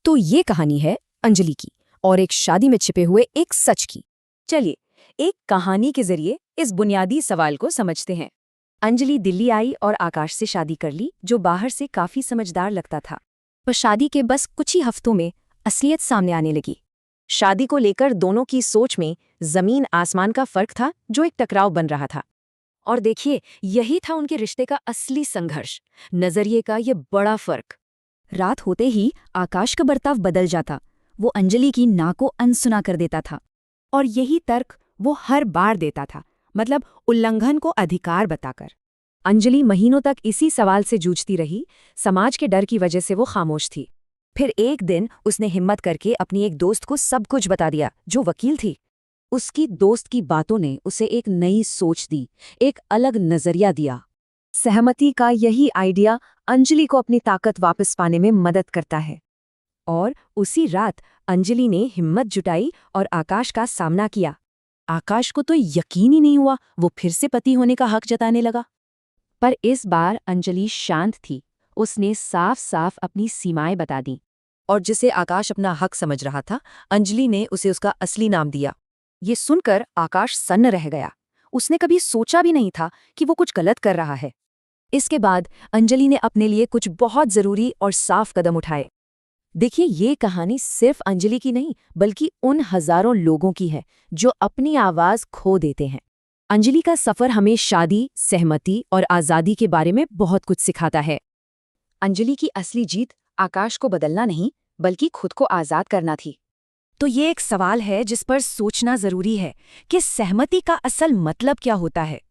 तो ये कहानी है अंजलि की और एक शादी में छिपे हुए एक सच की। चलिए एक कहानी के जरिए इस बुनियादी सवाल को समझते हैं। अंजलि दिल्ली आई और आकाश से शादी कर ली, जो बाहर से काफी समझदार लगता था। पर शादी के बस कुछ ही हफ्तों में असलियत सामने आने लगी। शादी को लेकर दोनों की सोच में जमीन आसमान का फर्क था, जो एक टकराव बन रहा था। और देखिए, यही था उनके रिश्ते का असली संघर्ष, नजरिए का ये बड़ा फर्क। रात होते ही आकाश का बर्ताव बदल जाता। वो अंजलि की ना को अनसुना कर देता था और यही तर्क वो हर बार देता था, मतलब उल्लंघन को अधिकार बताकर। अंजलि महीनों तक इसी सवाल से जूझती रही। समाज के डर की वजह से वो खामोश थी। फिर एक दिन उसने हिम्मत करके अपनी एक दोस्त को सब कुछ बता दिया, जो वकील थी। उसकी दोस्त की बातों ने उसे एक नई सोच दी, एक अलग नजरिया दिया। सहमति का यही आइडिया अंजलि को अपनी ताकत वापस पाने में मदद करता है। और उसी रात अंजलि ने हिम्मत जुटाई और आकाश का सामना किया। आकाश को तो यकीन ही नहीं हुआ, वो फिर से पति होने का हक जताने लगा। पर इस बार अंजलि शांत थी। उसने साफ साफ अपनी सीमाएं बता दी। और जिसे आकाश अपना हक समझ रहा था, अंजलि ने उसे उसका असली नाम दिया। ये सुनकर आकाश सन्न रह गया। उसने कभी सोचा भी नहीं था कि वो कुछ गलत कर रहा है। इसके बाद अंजलि ने अपने लिए कुछ बहुत जरूरी और साफ कदम उठाए। देखिए, ये कहानी सिर्फ अंजलि की नहीं, बल्कि उन हजारों लोगों की है जो अपनी आवाज खो देते हैं। अंजलि का सफर हमें शादी, सहमति और आजादी के बारे में बहुत कुछ सिखाता है। अंजलि की असली जीत आकाश को बदलना नहीं, बल्कि खुद को आजाद करना थी। तो ये एक सवाल है जिस पर सोचना जरूरी है कि सहमति का असल मतलब क्या होता है।